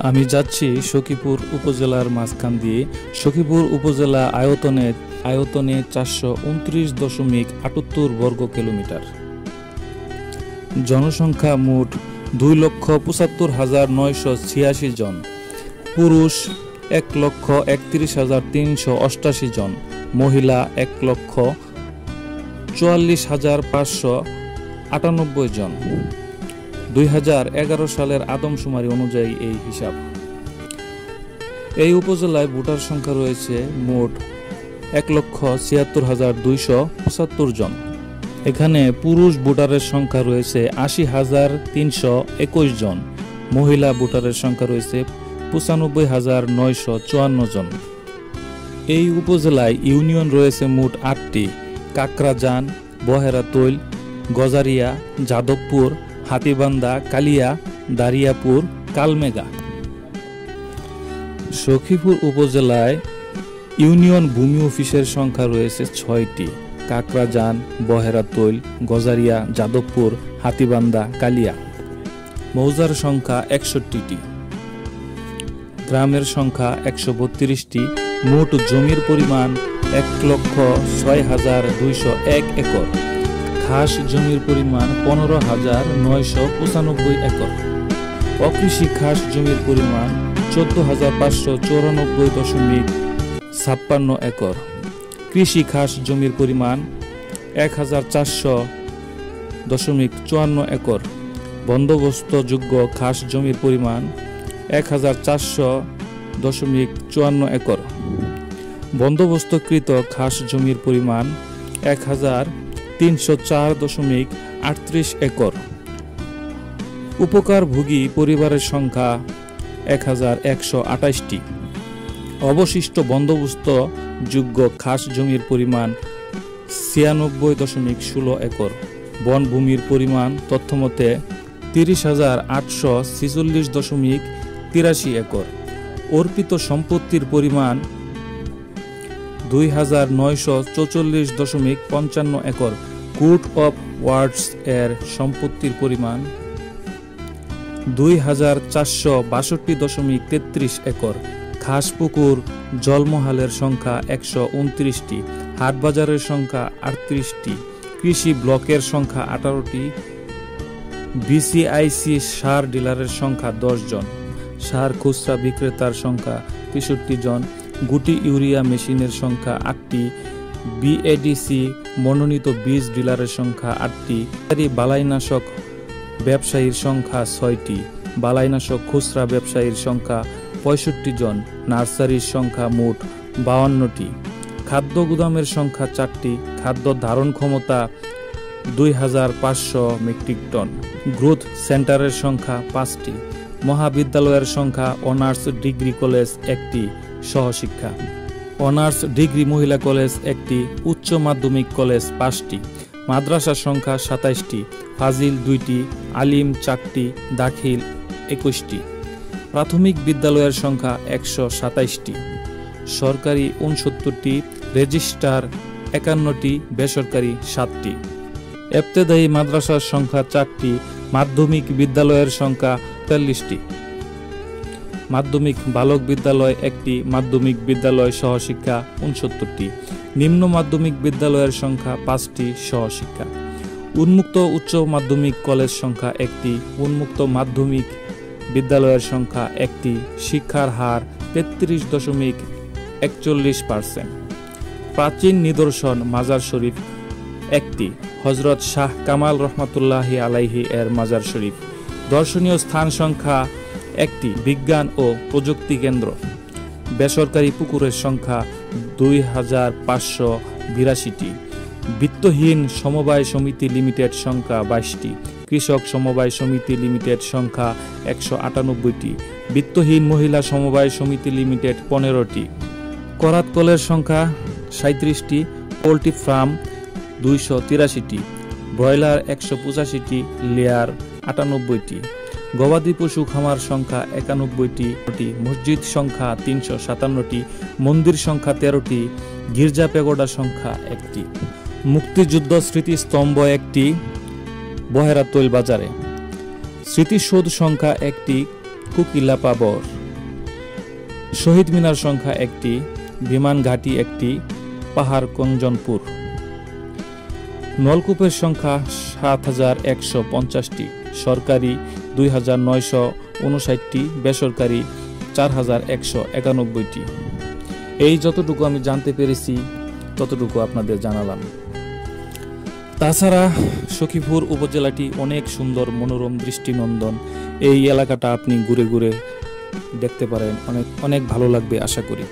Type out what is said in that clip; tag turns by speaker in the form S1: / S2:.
S1: আমি যাচ্ছি সখীপুর উপজেলার মাঝখান দিয়ে। সখীপুর উপজেলা আয়তনে 429.78 বর্গ কিলোমিটার। জনসংখ্যা মোট 2,75,986 জন। পুরুষ 1,31,388 জন। মহিলা 1,44,598 জন। 2011 সালের আদমশুমারি অনুযায়ী এই হিসাব। এই উপজেলায় ভোটার সংখ্যা রয়েছে মোট 1,76,275 জন। এখানে পুরুষ ভোটারের সংখ্যা রয়েছে 80,321 জন। মহিলা ভোটারের সংখ্যা রয়েছে 95,954 জন। এই উপজেলায় ইউনিয়ন রয়েছে মোট 8টি: কাকরাজান, বহেরাতৈল, গজারিয়া, যাদবপুর, হাতিবান্ধা, কালিয়া, দারিয়াপুর, কালমেঘা। সখীপুর উপজেলায় ইউনিয়ন ভূমি অফিসের সংখ্যা রয়েছে 6টি: কাকরাজান, বহেরাতৈল, গজারিয়া, যাদবপুর, হাতিবান্ধা, কালিয়া। মৌজার সংখ্যা 61টি। গ্রামের সংখ্যা 132টি। মোট জমির পরিমাণ 1,06,201 একর। খাস জমির পরিমাণ 15,995 একর। অকৃষি খাস জমির পরিমাণ 14,594.56 একর। কৃষি খাস জমির পরিমাণ 1,400.54 একর। বন্দোবস্তযোগ্য খাস জমির পরিমাণ 1,400.54 একর। বন্দোবস্তকৃত খাস জমির পরিমাণ 1,304.38 একর। উপকারভোগী পরিবারের সংখ্যা 1,128টি। অবশিষ্ট বন্দোবস্তযোগ্য খাস জমির পরিমাণ 96.16 একর। বনভূমির পরিমাণ তথ্যমতে 30,846.83 একর। অর্পিত সম্পত্তির পরিমাণ 2,944.55 একর। কোর্ট অফ ওয়ার্ডস এর সম্পত্তির পরিমাণ 2,462.33 একর। খাসপুকুর জলমহালের সংখ্যা 129টি। হাটবাজারের সংখ্যা 38টি। কৃষি ব্লকের সংখ্যা 18টি। বিসিআইসি সার ডিলারের সংখ্যা 10 জন। সার খুচরা বিক্রেতার সংখ্যা 63 জন। গুটি ইউরিয়া মেশিনের সংখ্যা 8টি। বিএডিসি মনোনীত বীজ ডিলারের সংখ্যা 8টি। বালাইনাশক ব্যবসায়ীর সংখ্যা 6টি। বালাইনাশক খুচরা ব্যবসায়ীর সংখ্যা 65 জন। নার্সারির সংখ্যা মোট 52টি। খাদ্য গুদামের সংখ্যা 4টি। খাদ্য ধারণ ক্ষমতা 2,500 মেট্রিক টন। গ্রোথ সেন্টারের সংখ্যা 5টি। মহাবিদ্যালয়ের সংখ্যা অনার্স ডিগ্রি কলেজ 1টি, সহশিক্ষা। অনার্স ডিগ্রি মহিলা কলেজ 1টি, উচ্চ মাধ্যমিক কলেজ 5টি। মাদ্রাসার সংখ্যা 27টি। ফাজিল 2টি, আলিম 4টি, দাখিল 21টি। প্রাথমিক বিদ্যালয়ের সংখ্যা 127টি। সরকারি 69টি, রেজিস্ট্রার 51টি, বেসরকারি 7টি। ইবতেদায়ী মাদ্রাসার সংখ্যা 4টি। মাধ্যমিক বিদ্যালয়ের সংখ্যা 43টি। মাধ্যমিক বালক বিদ্যালয় 1টি। মাধ্যমিক বিদ্যালয় সহশিক্ষা 69টি। নিম্ন মাধ্যমিক বিদ্যালয়ের সংখ্যা 5টি, সহশিক্ষা। উন্মুক্ত উচ্চ মাধ্যমিক কলেজ সংখ্যা 1টি। উন্মুক্ত মাধ্যমিক বিদ্যালয়ের সংখ্যা 1টি। শিক্ষার হার 33.41%। প্রাচীন নিদর্শন মাজার শরীফ 1টি। হযরত শাহ কামাল রহমাতুল্লাহি আলাইহি এর মাজার শরীফ। দর্শনীয় স্থান সংখ্যা 1টি। বিজ্ঞান ও প্রযুক্তি কেন্দ্র। বেসরকারি পুকুরের সংখ্যা 2,582টি। বিত্তহীন সমবায় সমিতি লিমিটেড সংখ্যা 22টি। কৃষক সমবায় সমিতি লিমিটেড সংখ্যা 198টি। বিত্তহীন মহিলা সমবায় সমিতি লিমিটেড 15টি। করাতকলের সংখ্যা 37টি। পোল্ট্রি ফার্ম 283টি। ব্রয়লার 185টি। লেয়ার 98টি। গবাদি পশু খামার সংখ্যা 91টি। মসজিদ সংখ্যা 357টি। মন্দির সংখ্যা 13টি। গির্জা পেগোডা সংখ্যা 1টি। মুক্তিযুদ্ধ স্মৃতিস্তম্ভ 1টি বহেরাতৈল বাজারে। স্মৃতিসৌধ সংখ্যা 1টি। কুকিলাপাবর। শহীদ মিনার সংখ্যা 1টি, বিমান ঘাঁটি 1টি, পাহাড় কঞ্চনপুর। নলকূপের সংখ্যা ৭,১৫০টি, সরকারি ২,৯৫৯টি, বেসরকারি ৪,১৯১টি। এই যতটুকু আমি জানতে পেরেছি ততটুকু আপনাদের জানালাম। তাছাড়া সখীপুর উপজেলাটি অনেক সুন্দর, মনোরম, দৃষ্টিনন্দন। এই এলাকাটা আপনি ঘুরে ঘুরে দেখতে পারেন, অনেক ভালো লাগবে আশা করি।